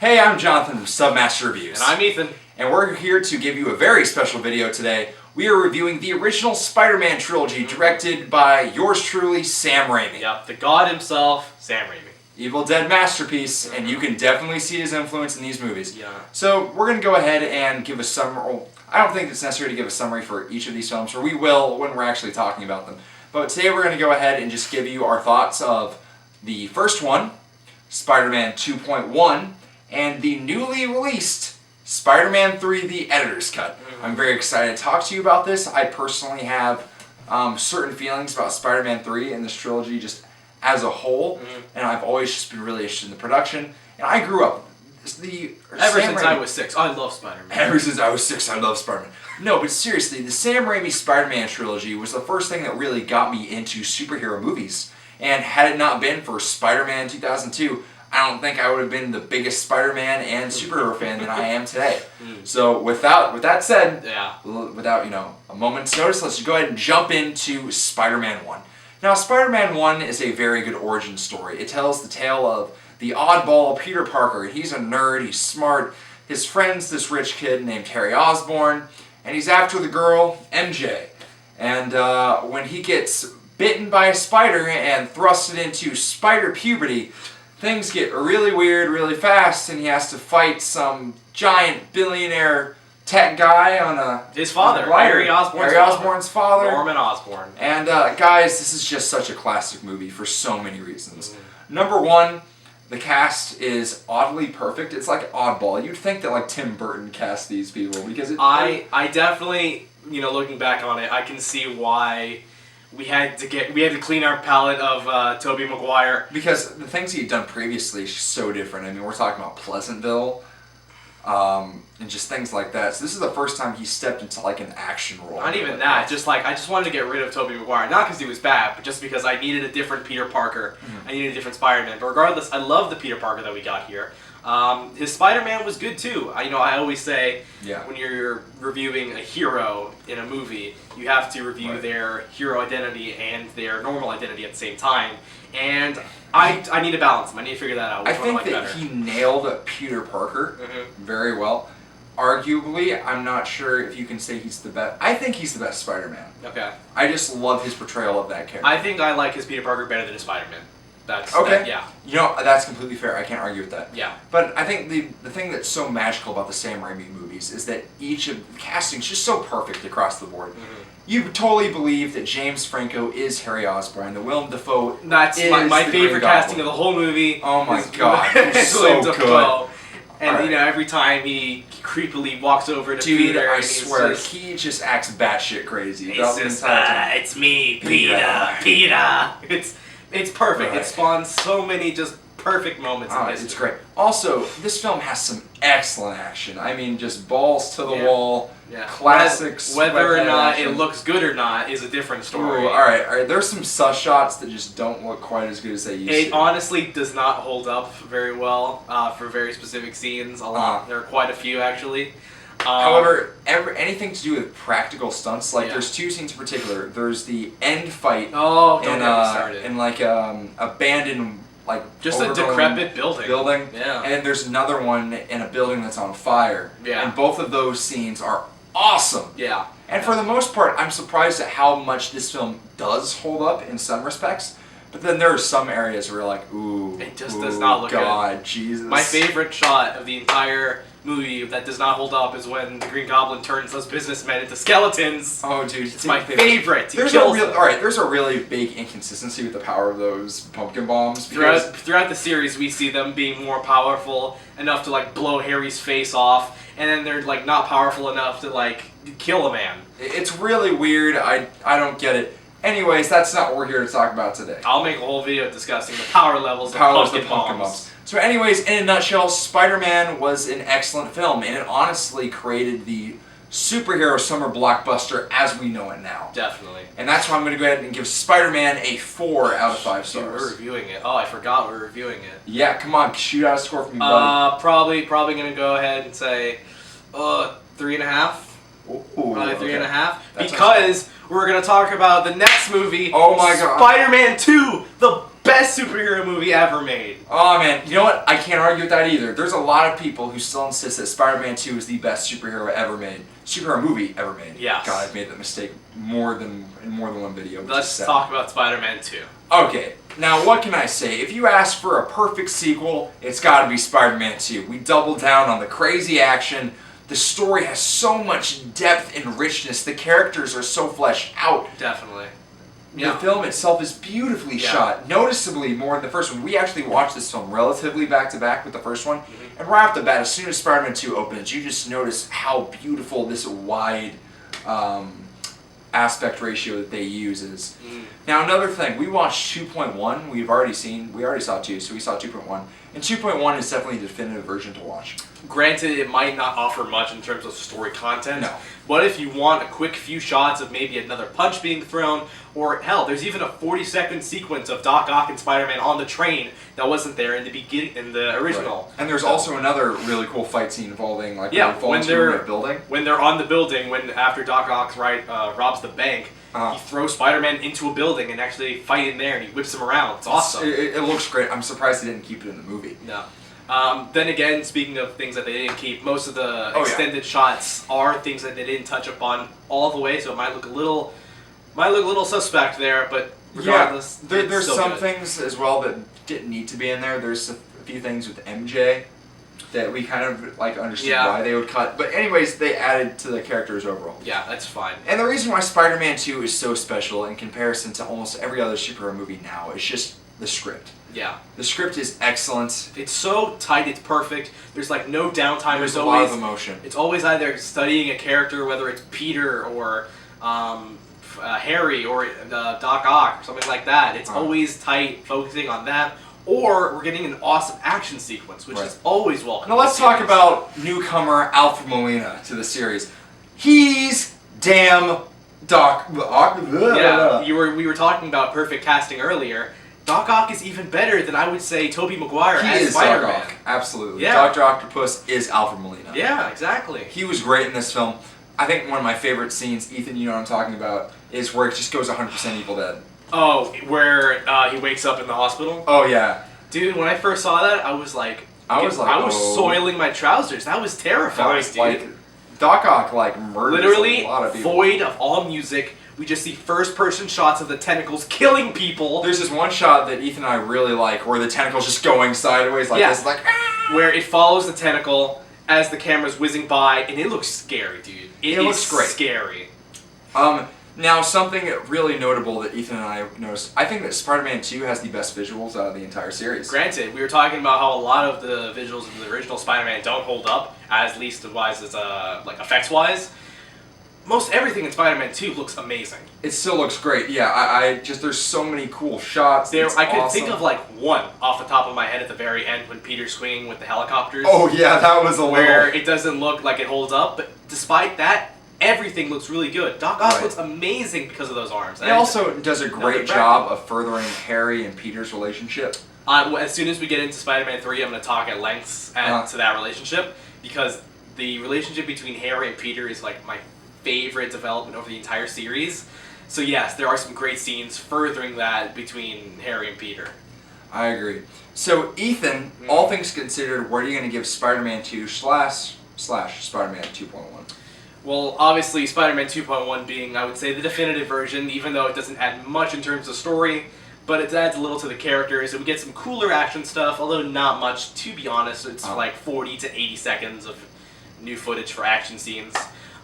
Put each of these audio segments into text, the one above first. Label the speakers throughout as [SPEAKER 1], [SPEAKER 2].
[SPEAKER 1] Hey, I'm Jonathan from Submaster Reviews.
[SPEAKER 2] And I'm Ethan.
[SPEAKER 1] And we're here to give you a very special video today. We are reviewing the original Spider-Man trilogy directed by yours truly, Sam Raimi.
[SPEAKER 2] Yep, the god himself, Sam Raimi.
[SPEAKER 1] Evil Dead masterpiece, and you can definitely see his influence in these movies.
[SPEAKER 2] Yeah.
[SPEAKER 1] So we're going to go ahead and give a summary. I don't think it's necessary to give a summary for each of these films, or we will when we're actually talking about them. But today we're going to go ahead and just give you our thoughts of the first one, Spider-Man 2.1, and the newly released Spider-Man 3, the Editor's Cut. I'm very excited to talk to you about this. I personally have certain feelings about Spider-Man 3 and this trilogy just as a whole, and I've always just been really interested in the production. And I grew up...
[SPEAKER 2] Ever since I was 6, I love Spider-Man.
[SPEAKER 1] Ever since I was 6, I love Spider-Man. No, but seriously, the Sam Raimi Spider-Man trilogy was the first thing that really got me into superhero movies. And had it not been for Spider-Man 2002, I don't think I would have been the biggest Spider-Man and superhero fan that I am today. So with that said, without a moment's notice, let's go ahead and jump into Spider-Man 1. Now, Spider-Man 1 is a very good origin story. It tells the tale of the oddball Peter Parker. He's a nerd, he's smart. His friend's this rich kid named Harry Osborn, and he's after the girl, MJ. And when he gets bitten by a spider and thrusted into spider puberty, things get really weird really fast, and he has to fight some giant billionaire tech guy on
[SPEAKER 2] his father,
[SPEAKER 1] Harry Osborn's father.
[SPEAKER 2] Norman Osborn.
[SPEAKER 1] And guys, this is just such a classic movie for so many reasons. Number one, the cast is oddly perfect. It's like oddball. You'd think that like Tim Burton cast these people because
[SPEAKER 2] I definitely, looking back on it, I can see why we had to clean our palette of Tobey Maguire.
[SPEAKER 1] Because the things he'd done previously are so different. I mean, we're talking about Pleasantville, and just things like that. So this is the first time he stepped into like an action role.
[SPEAKER 2] Not even that. Just like I just wanted to get rid of Tobey Maguire, not because he was bad, but just because I needed a different Peter Parker. I needed a different Spider-Man. But regardless, I love the Peter Parker that we got here. His Spider-Man was good too. I always say when you're reviewing a hero in a movie, you have to review their hero identity and their normal identity at the same time. And I need to balance them. I need to figure that out.
[SPEAKER 1] I think that he nailed Peter Parker very well. Arguably, I'm not sure if you can say he's the best. I think he's the best Spider-Man.
[SPEAKER 2] Okay.
[SPEAKER 1] I just love his portrayal of that character.
[SPEAKER 2] I think I like his Peter Parker better than his Spider-Man. That's
[SPEAKER 1] okay.
[SPEAKER 2] Yeah.
[SPEAKER 1] That's completely fair. I can't argue with that.
[SPEAKER 2] Yeah.
[SPEAKER 1] But I think the thing that's so magical about the Sam Raimi movies is that each of the casting's just so perfect across the board. You totally believe that James Franco is Harry Osborn, that Willem Dafoe
[SPEAKER 2] That's
[SPEAKER 1] is
[SPEAKER 2] my
[SPEAKER 1] the
[SPEAKER 2] favorite
[SPEAKER 1] Green
[SPEAKER 2] casting
[SPEAKER 1] Goblin.
[SPEAKER 2] of the whole movie.
[SPEAKER 1] Oh my god, it's so good.
[SPEAKER 2] And every time he creepily walks over to
[SPEAKER 1] Peter,
[SPEAKER 2] Peter,
[SPEAKER 1] I swear, he just acts batshit crazy.
[SPEAKER 2] He says, "It's me, Peter." It's perfect. It spawns so many just perfect moments in this.
[SPEAKER 1] It's great. Also, this film has some excellent action. I mean, just balls to the wall. Classics.
[SPEAKER 2] Whether or not it looks good or not is a different story.
[SPEAKER 1] Ooh, all right. There's some sus shots that just don't look quite as good as they used to.
[SPEAKER 2] It honestly does not hold up very well for very specific scenes. There are quite a few actually.
[SPEAKER 1] However, anything to do with practical stunts, like there's two scenes in particular. There's the end fight.
[SPEAKER 2] Oh, don't get me started.
[SPEAKER 1] In like abandoned.
[SPEAKER 2] Just a decrepit building.
[SPEAKER 1] Yeah. And then there's another one in a building that's on fire.
[SPEAKER 2] Yeah.
[SPEAKER 1] And both of those scenes are awesome.
[SPEAKER 2] Yeah.
[SPEAKER 1] And for the most part, I'm surprised at how much this film does hold up in some respects. But then there are some areas where you're like, ooh,
[SPEAKER 2] it just does not look
[SPEAKER 1] good. Jesus.
[SPEAKER 2] My favorite shot of the entire movie that does not hold up is when the Green Goblin turns those businessmen into skeletons.
[SPEAKER 1] Oh, dude,
[SPEAKER 2] it's my favorite.
[SPEAKER 1] There's a really big inconsistency with the power of those pumpkin bombs.
[SPEAKER 2] Throughout the series, we see them being more powerful enough to blow Harry's face off, and then they're not powerful enough to kill a man.
[SPEAKER 1] It's really weird. I don't get it. Anyways, that's not what we're here to talk about today.
[SPEAKER 2] I'll make a whole video discussing the power levels of pumpkin bombs.
[SPEAKER 1] So anyways, in a nutshell, Spider-Man was an excellent film, and it honestly created the superhero summer blockbuster as we know it now.
[SPEAKER 2] Definitely.
[SPEAKER 1] And that's why I'm going to go ahead and give Spider-Man a 4 out of 5 stars.
[SPEAKER 2] We're reviewing it. Oh, I forgot we're reviewing it.
[SPEAKER 1] Yeah, come on, shoot out a score from me, buddy.
[SPEAKER 2] Probably going to go ahead and say 3.5.
[SPEAKER 1] Ooh,
[SPEAKER 2] probably 3.5. Because we're going to talk about the next movie.
[SPEAKER 1] Oh my god.
[SPEAKER 2] Spider-Man 2, the best superhero movie ever made.
[SPEAKER 1] Oh man, you know what? I can't argue with that either. There's a lot of people who still insist that Spider-Man 2 is the best superhero movie ever made.
[SPEAKER 2] Yes.
[SPEAKER 1] God, I've made that mistake in more than one video.
[SPEAKER 2] Let's talk about Spider-Man 2.
[SPEAKER 1] Okay, now what can I say? If you ask for a perfect sequel, it's got to be Spider-Man 2. We double down on the crazy action. The story has so much depth and richness. The characters are so fleshed out.
[SPEAKER 2] Definitely.
[SPEAKER 1] The film itself is beautifully shot, noticeably more than the first one. We actually watched this film relatively back-to-back with the first one, and right off the bat, as soon as Spider-Man 2 opens, you just notice how beautiful this wide aspect ratio that they use is. Now, another thing, we watched 2.1. We already saw 2, so we saw 2.1. And 2.1 is definitely a definitive version to watch.
[SPEAKER 2] Granted, it might not offer much in terms of story content.
[SPEAKER 1] No.
[SPEAKER 2] But if you want a quick few shots of maybe another punch being thrown, or hell, there's even a 40-second sequence of Doc Ock and Spider-Man on the train that wasn't there in the original.
[SPEAKER 1] Right. And there's also another really cool fight scene involving when
[SPEAKER 2] when
[SPEAKER 1] they're
[SPEAKER 2] they're
[SPEAKER 1] a building.
[SPEAKER 2] When they're on the building, after Doc Ock robs the bank, he throws Spider-Man into a building and actually fight in there, and he whips him around. It's awesome.
[SPEAKER 1] It looks great. I'm surprised they didn't keep it in the movie.
[SPEAKER 2] No. Then again, speaking of things that they didn't keep, most of the extended shots are things that they didn't touch upon all the way, so it might look a little suspect there, but regardless,
[SPEAKER 1] there's
[SPEAKER 2] still
[SPEAKER 1] some
[SPEAKER 2] good.
[SPEAKER 1] things as well that didn't need to be in there. There's a few things with MJ that we kind of understood why they would cut, but anyways, they added to the characters overall.
[SPEAKER 2] Yeah, that's fine.
[SPEAKER 1] And the reason why Spider-Man 2 is so special in comparison to almost every other superhero movie now is just the script.
[SPEAKER 2] Yeah.
[SPEAKER 1] The script is excellent.
[SPEAKER 2] It's so tight, it's perfect. There's no downtime.
[SPEAKER 1] There's a lot of emotion.
[SPEAKER 2] It's always either studying a character, whether it's Peter or Harry or Doc Ock or something like that. It's always tight, focusing on that. Or we're getting an awesome action sequence, which is always welcome.
[SPEAKER 1] Now let's talk about newcomer Alfred Molina to the series. He's damn Doc Ock.
[SPEAKER 2] Yeah, we were talking about perfect casting earlier. Doc Ock is even better than I would say Tobey Maguire as Spider-Man.
[SPEAKER 1] Doc Ock. Absolutely.
[SPEAKER 2] Yeah.
[SPEAKER 1] Dr. Octopus is Alfred Molina.
[SPEAKER 2] Yeah, exactly.
[SPEAKER 1] He was great in this film. I think one of my favorite scenes, Ethan, you know what I'm talking about, is where it just goes 100% Evil Dead.
[SPEAKER 2] Oh, where he wakes up in the hospital?
[SPEAKER 1] Oh, yeah.
[SPEAKER 2] Dude, when I first saw that, I was soiling my trousers. That was terrifying, dude.
[SPEAKER 1] Doc Ock, murders
[SPEAKER 2] literally
[SPEAKER 1] a lot of people.
[SPEAKER 2] Void of all music. We just see first-person shots of the tentacles killing people.
[SPEAKER 1] There's this one shot that Ethan and I really like where the tentacle's just going sideways this,
[SPEAKER 2] where it follows the tentacle as the camera's whizzing by, and it looks scary, dude. It looks great. Scary.
[SPEAKER 1] Now, something really notable that Ethan and I noticed, I think that Spider-Man 2 has the best visuals out of the entire series.
[SPEAKER 2] Granted, we were talking about how a lot of the visuals of the original Spider-Man don't hold up, as least-wise as effects-wise. Most everything in Spider-Man 2 looks amazing.
[SPEAKER 1] It still looks great, yeah. There's so many cool shots.
[SPEAKER 2] I could think of one off the top of my head at the very end when Peter's swinging with the helicopters.
[SPEAKER 1] Oh yeah, that was
[SPEAKER 2] where it doesn't look like it holds up, but despite that, everything looks really good. Doc Ock looks amazing because of those arms.
[SPEAKER 1] He also does a great job of furthering Harry and Peter's relationship.
[SPEAKER 2] As soon as we get into Spider-Man 3, I'm going to talk at lengths to that relationship, because the relationship between Harry and Peter is my favorite development over the entire series. So yes, there are some great scenes furthering that between Harry and Peter.
[SPEAKER 1] I agree. So Ethan, all things considered, what are you going to give Spider-Man 2 / Spider-Man 2.1?
[SPEAKER 2] Well, obviously Spider-Man 2.1 being, I would say, the definitive version, even though it doesn't add much in terms of story, but it adds a little to the characters, and we get some cooler action stuff, although not much, to be honest. It's 40 to 80 seconds of new footage for action scenes.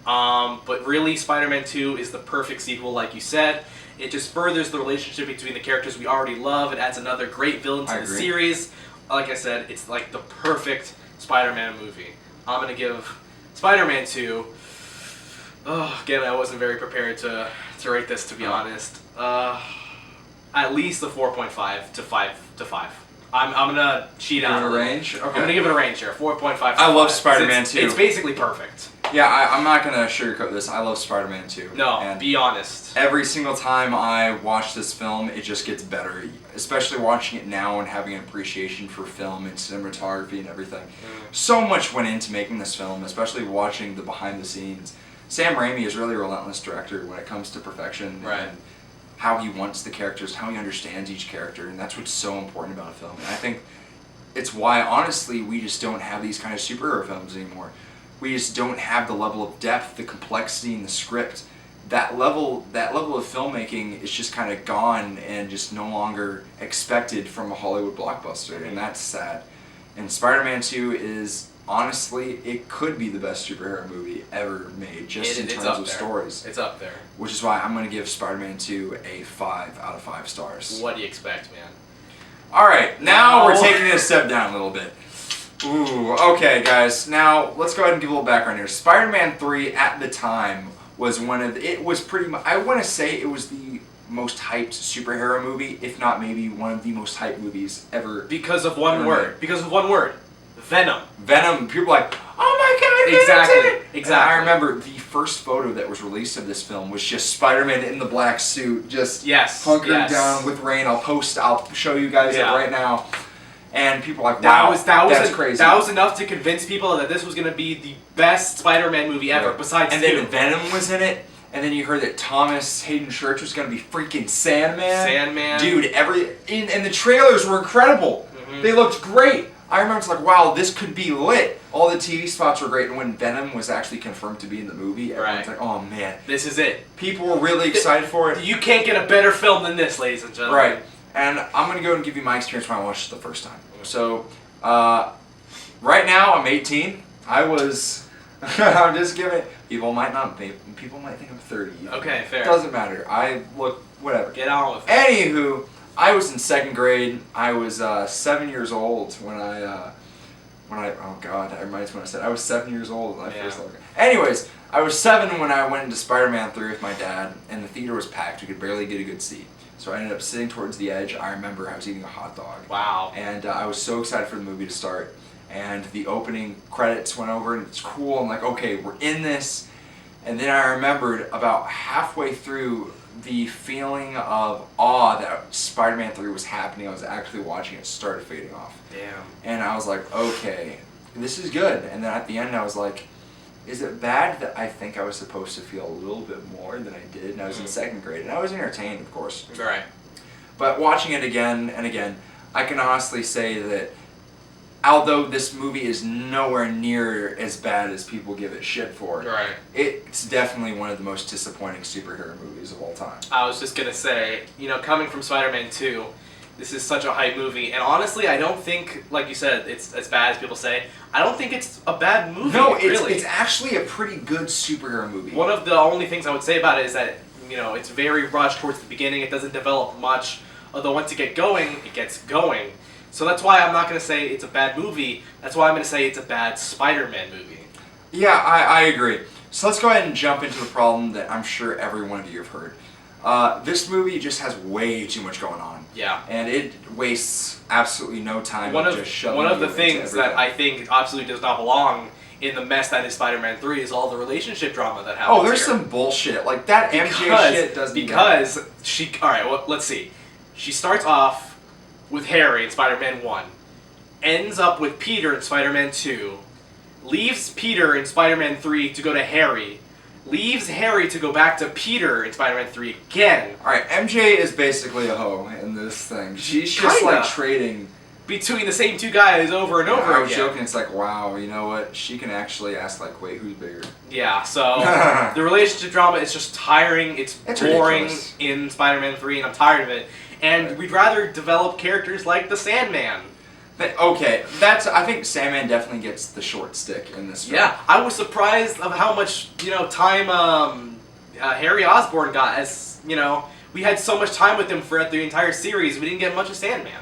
[SPEAKER 2] But really, Spider-Man 2 is the perfect sequel, like you said. It just furthers the relationship between the characters we already love. It adds another great villain to the series. Like I said, it's the perfect Spider-Man movie. I'm going to give Spider-Man 2... again, I wasn't very prepared to rate this, to be honest. At least a 4.5 to 5. I'm gonna cheat on
[SPEAKER 1] a range. Okay.
[SPEAKER 2] I'm gonna give it a range here, 4.5 to 5.
[SPEAKER 1] I love Spider-Man 2.
[SPEAKER 2] It's basically perfect.
[SPEAKER 1] Yeah, I'm not gonna sugarcoat this. I love Spider-Man 2.
[SPEAKER 2] No,
[SPEAKER 1] and
[SPEAKER 2] be honest.
[SPEAKER 1] Every single time I watch this film, it just gets better. Especially watching it now and having an appreciation for film and cinematography and everything. So much went into making this film, especially watching the behind the scenes. Sam Raimi is really a relentless director when it comes to perfection.
[SPEAKER 2] Right.
[SPEAKER 1] And how he wants the characters, how he understands each character, and that's what's so important about a film. And I think it's why, honestly, we just don't have these kind of superhero films anymore. We just don't have the level of depth, the complexity in the script. That level of filmmaking is just kind of gone and just no longer expected from a Hollywood blockbuster, and that's sad. And Spider-Man 2 is, honestly, it could be the best superhero movie ever made, just in terms of stories.
[SPEAKER 2] It's up there.
[SPEAKER 1] Which is why I'm going to give Spider-Man 2 a 5 out of 5 stars.
[SPEAKER 2] What do you expect, man?
[SPEAKER 1] Alright, now we're taking it a step down a little bit. Ooh, okay guys, now let's go ahead and give a little background here. Spider-Man 3 at the time was pretty much, I want to say it was the most hyped superhero movie, if not maybe one of the most hyped movies ever.
[SPEAKER 2] Because of one word. Because of one word. Venom.
[SPEAKER 1] Venom. People are like, oh my god, Venom's in it!
[SPEAKER 2] Exactly.
[SPEAKER 1] And I remember the first photo that was released of this film was just Spider-Man in the black suit, just hunkering down with rain. I'll show you guys it right now. And people are like, wow, that's crazy.
[SPEAKER 2] That was enough to convince people that this was going to be the best Spider-Man movie ever, besides
[SPEAKER 1] And then Venom was in it, and then you heard that Thomas Hayden Church was going to be freaking Sandman. Dude, and the trailers were incredible. Mm-hmm. They looked great. I remember it's like, wow, this could be lit. All the TV spots were great, and when Venom was actually confirmed to be in the movie, everyone's like, oh man.
[SPEAKER 2] This is it.
[SPEAKER 1] People were really excited for it.
[SPEAKER 2] You can't get a better film than this, ladies and gentlemen.
[SPEAKER 1] Right. And I'm going to go and give you my experience when I watched it the first time. So, right now I'm 18. I'm just giving it, people might think I'm 30.
[SPEAKER 2] Okay, fair.
[SPEAKER 1] Doesn't matter. I look, whatever.
[SPEAKER 2] Get on with it.
[SPEAKER 1] Anywho, I was in 2nd grade. I was 7 years old when I oh god, that reminds me when I said I was 7 years old when I first looked. Anyways, I was 7 when I went into Spider-Man 3 with my dad, and the theater was packed. We could barely get a good seat. So I ended up sitting towards the edge. I remember I was eating a hot dog.
[SPEAKER 2] Wow.
[SPEAKER 1] And I was so excited for the movie to start. And the opening credits went over, and it's cool. I'm like, okay, we're in this. And then I remembered about halfway through the feeling of awe that Spider-Man 3 was happening. I was actually watching it started fading off.
[SPEAKER 2] Damn.
[SPEAKER 1] And I was like, okay, this is good. And then at the end I was like, is it bad that I think I was supposed to feel a little bit more than I did? And I was in 2nd grade, and I was entertained, of course.
[SPEAKER 2] Right.
[SPEAKER 1] But watching it again and again, I can honestly say that although this movie is nowhere near as bad as people give it shit for, it's definitely one of the most disappointing superhero movies of all time.
[SPEAKER 2] I was just going to say, coming from Spider-Man 2, this is such a hype movie, and honestly, I don't think, like you said, it's as bad as people say. I don't think it's a bad movie.
[SPEAKER 1] No,
[SPEAKER 2] really.
[SPEAKER 1] It's actually a pretty good superhero movie.
[SPEAKER 2] One of the only things I would say about it is that, it's very rushed towards the beginning. It doesn't develop much, although once it gets going. So that's why I'm not going to say it's a bad movie. That's why I'm going to say it's a bad Spider-Man movie.
[SPEAKER 1] Yeah, I agree. So let's go ahead and jump into the problem that I'm sure every one of you have heard. This movie just has way too much going on.
[SPEAKER 2] Yeah.
[SPEAKER 1] And it wastes absolutely no time just shoving
[SPEAKER 2] One of the
[SPEAKER 1] you
[SPEAKER 2] things
[SPEAKER 1] into
[SPEAKER 2] that
[SPEAKER 1] everything.
[SPEAKER 2] I think absolutely does not belong in the mess that is Spider-Man 3 is all the relationship drama that happens.
[SPEAKER 1] Oh, there's some bullshit. Like, that MJ shit doesn't
[SPEAKER 2] Because she... Alright, well, let's see. She starts off with Harry in Spider-Man 1, ends up with Peter in Spider-Man 2, leaves Peter in Spider-Man 3 to go to Harry, leaves Harry to go back to Peter in Spider-Man 3 again.
[SPEAKER 1] Alright, MJ is basically a hoe in this thing. She's just like trading
[SPEAKER 2] between the same two guys over and over again.
[SPEAKER 1] I was joking, it's like, wow, you know what? She can actually ask, like, wait, who's bigger?
[SPEAKER 2] Yeah, so the relationship drama is just tiring. It's boring ridiculous. In Spider-Man 3, and I'm tired of it. And we'd rather develop characters like the Sandman.
[SPEAKER 1] But, okay, I think Sandman definitely gets the short stick in this film.
[SPEAKER 2] Yeah, I was surprised of how much, time Harry Osborn got. As, we had so much time with him throughout the entire series, we didn't get much of Sandman.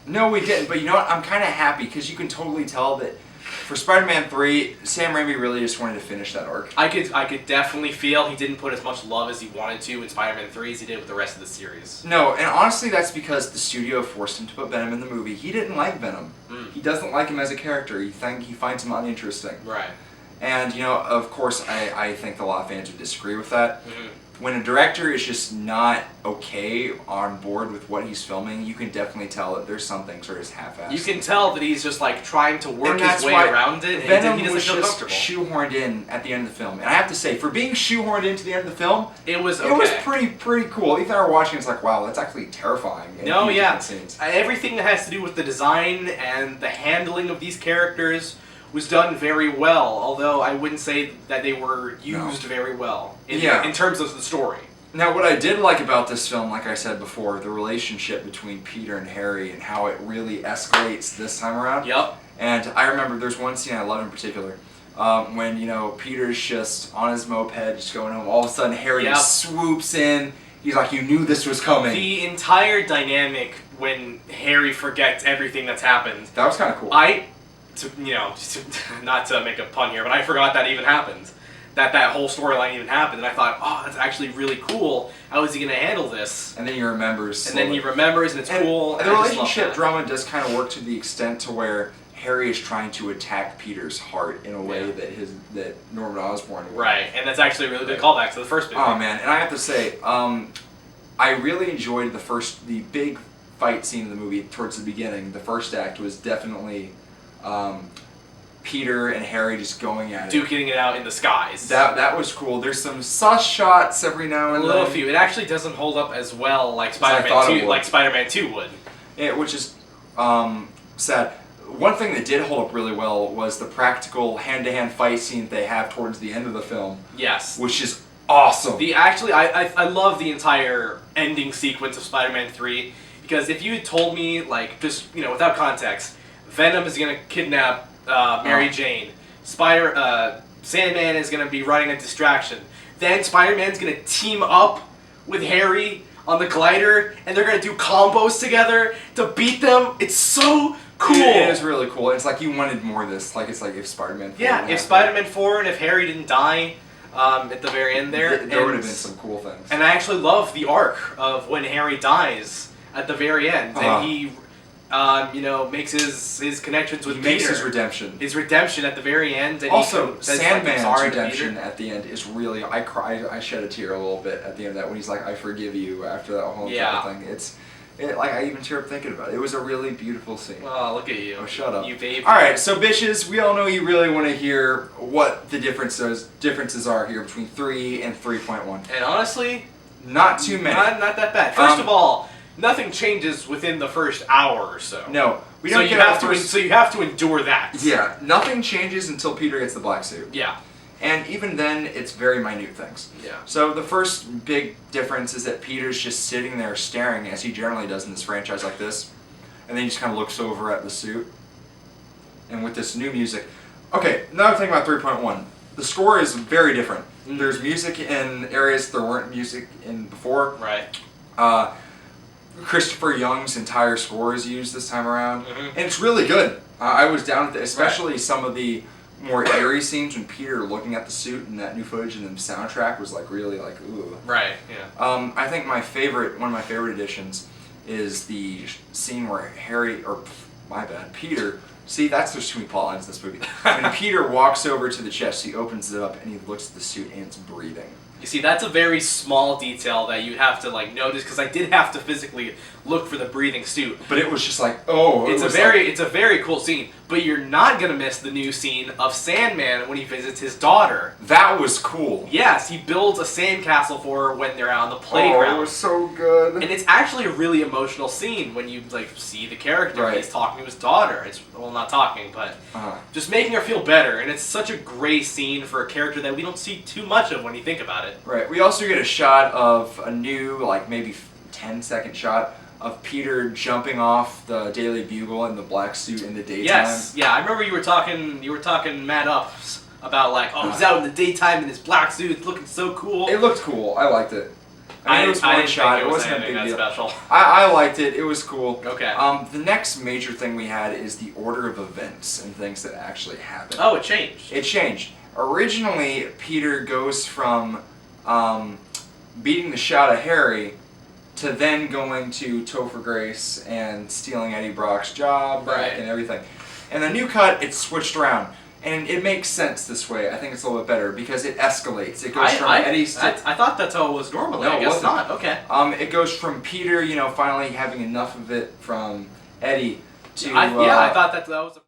[SPEAKER 1] No, we didn't, but you know what? I'm kind of happy, because you can totally tell that for Spider-Man 3, Sam Raimi really just wanted to finish that arc.
[SPEAKER 2] I could definitely feel he didn't put as much love as he wanted to in Spider-Man 3 as he did with the rest of the series.
[SPEAKER 1] No, and honestly that's because the studio forced him to put Venom in the movie. He didn't like Venom. He doesn't like him as a character. He finds him uninteresting.
[SPEAKER 2] Right.
[SPEAKER 1] And, of course, I think a lot of fans would disagree with that. when a director is just not okay on board with what he's filming, you can definitely tell that there's something sort of half-assed.
[SPEAKER 2] You can tell that he's just like trying to work
[SPEAKER 1] And that's
[SPEAKER 2] his way
[SPEAKER 1] why
[SPEAKER 2] around it,
[SPEAKER 1] Venom
[SPEAKER 2] and he doesn't
[SPEAKER 1] was
[SPEAKER 2] feel
[SPEAKER 1] just
[SPEAKER 2] comfortable.
[SPEAKER 1] shoehorned in at the end of the film. And I have to say, for being shoehorned into the end of the film,
[SPEAKER 2] It was okay.
[SPEAKER 1] it was pretty cool. Ethan and I were watching, it's like, wow, that's actually terrifying. in
[SPEAKER 2] No,
[SPEAKER 1] a few
[SPEAKER 2] yeah.
[SPEAKER 1] different scenes.
[SPEAKER 2] Everything that has to do with the design and the handling of these characters was done very well, although I wouldn't say that they were used very well in terms of the story.
[SPEAKER 1] Now, what I did like about this film, like I said before, the relationship between Peter and Harry and how it really escalates this time around.
[SPEAKER 2] Yep.
[SPEAKER 1] And I remember there's one scene I love in particular. When, Peter's just on his moped, just going home. All of a sudden, Harry just swoops in. He's like, you knew this was coming.
[SPEAKER 2] The entire dynamic when Harry forgets everything that's happened.
[SPEAKER 1] That was kind of cool.
[SPEAKER 2] Not to make a pun here, but I forgot that even happened. That whole storyline even happened, and I thought, oh, that's actually really cool. How is he going to handle this?
[SPEAKER 1] And then he remembers.
[SPEAKER 2] And then he remembers, and it's cool.
[SPEAKER 1] And the relationship drama does kind of work to the extent to where Harry is trying to attack Peter's heart in a way that Norman Osborn would.
[SPEAKER 2] Right, and that's actually a really good callback to the first movie.
[SPEAKER 1] Oh man, and I have to say, I really enjoyed the big fight scene of the movie towards the beginning. The first act was definitely Peter and Harry just going at it.
[SPEAKER 2] Duking it out in the skies.
[SPEAKER 1] That was cool. There's some sus shots every now and then.
[SPEAKER 2] A little few. It actually doesn't hold up as well like Spider-Man 2 would.
[SPEAKER 1] Which is sad. One thing that did hold up really well was the practical hand-to-hand fight scene they have towards the end of the film.
[SPEAKER 2] Yes.
[SPEAKER 1] Which is awesome.
[SPEAKER 2] I love the entire ending sequence of Spider-Man 3 because if you had told me, like, just, without context, Venom is going to kidnap Mary Jane, Sandman is going to be running a distraction, then Spider-Man's going to team up with Harry on the glider, and they're going to do combos together to beat them. It's so cool.
[SPEAKER 1] It is really cool. It's like you wanted more of this. It's like if Spider-Man 4
[SPEAKER 2] if Spider-Man 4 and if Harry didn't die at the very end there
[SPEAKER 1] would have been some cool things.
[SPEAKER 2] And I actually love the arc of when Harry dies at the very end, and he makes his connections with Peter.
[SPEAKER 1] He makes his redemption.
[SPEAKER 2] His redemption at the very end. And
[SPEAKER 1] also, Sandman's redemption at the end is really... I shed a tear a little bit at the end of that when he's like, I forgive you after that whole thing. I even tear up thinking about it. It was a really beautiful scene.
[SPEAKER 2] Oh, look at you.
[SPEAKER 1] Oh, shut up.
[SPEAKER 2] You baby.
[SPEAKER 1] Alright, so bitches, we all know you really want to hear what the differences are here between 3 and 3.1.
[SPEAKER 2] And honestly...
[SPEAKER 1] Not too many.
[SPEAKER 2] Not that bad. First of all... Nothing changes within the first hour or so.
[SPEAKER 1] No, we don't.
[SPEAKER 2] So you have to endure that.
[SPEAKER 1] Yeah, nothing changes until Peter gets the black suit.
[SPEAKER 2] Yeah,
[SPEAKER 1] and even then, it's very minute things.
[SPEAKER 2] Yeah.
[SPEAKER 1] So the first big difference is that Peter's just sitting there staring, as he generally does in this franchise like this, and then he just kind of looks over at the suit. And with this new music, okay. Another thing about 3.1, the score is very different. Mm-hmm. There's music in areas there weren't music in before.
[SPEAKER 2] Right.
[SPEAKER 1] Christopher Young's entire score is used this time around,
[SPEAKER 2] and
[SPEAKER 1] it's really good. I was down with it, especially some of the more eerie scenes when Peter looking at the suit and that new footage and the soundtrack was like really like ooh.
[SPEAKER 2] Right. Yeah.
[SPEAKER 1] I think one of my favorite additions is the scene where Peter. See, there's too many plot lines in this movie. When Peter walks over to the chest, he opens it up and he looks at the suit and it's breathing.
[SPEAKER 2] You see, that's a very small detail that you have to notice because I did have to physically look for the breathing suit.
[SPEAKER 1] But it was just like, oh,
[SPEAKER 2] it's a very cool scene. But you're not gonna miss the new scene of Sandman when he visits his daughter.
[SPEAKER 1] That was cool.
[SPEAKER 2] Yes, he builds a sandcastle for her when they're out on the playground.
[SPEAKER 1] Oh, it was so good.
[SPEAKER 2] And it's actually a really emotional scene when you see the character.
[SPEAKER 1] Right.
[SPEAKER 2] He's talking to his daughter. Not talking, but just making her feel better. And it's such a great scene for a character that we don't see too much of when you think about it.
[SPEAKER 1] Right. We also get a shot of a new, maybe 10-second shot of Peter jumping off the Daily Bugle in the black suit in the daytime.
[SPEAKER 2] Yes. Yeah, I remember you were talking mad ups about he's out in the daytime in his black suit, it's looking so cool.
[SPEAKER 1] It looked cool. I liked it. I it was one shot. It wasn't a big deal.
[SPEAKER 2] Special.
[SPEAKER 1] I liked it. It was cool.
[SPEAKER 2] Okay.
[SPEAKER 1] The next major thing we had is the order of events and things that actually happened.
[SPEAKER 2] Oh, it changed.
[SPEAKER 1] It changed. Originally, Peter goes from beating the shit out of Harry to then going to Topher Grace and stealing Eddie Brock's job back and everything. And the new cut, it's switched around. And it makes sense this way. I think it's a little bit better because it escalates. It goes from Eddie's to...
[SPEAKER 2] I thought that's how it was normally.
[SPEAKER 1] No,
[SPEAKER 2] I
[SPEAKER 1] it
[SPEAKER 2] guess
[SPEAKER 1] wasn't.
[SPEAKER 2] not. Okay.
[SPEAKER 1] It goes from Peter, finally having enough of it from Eddie to...
[SPEAKER 2] I thought that was a...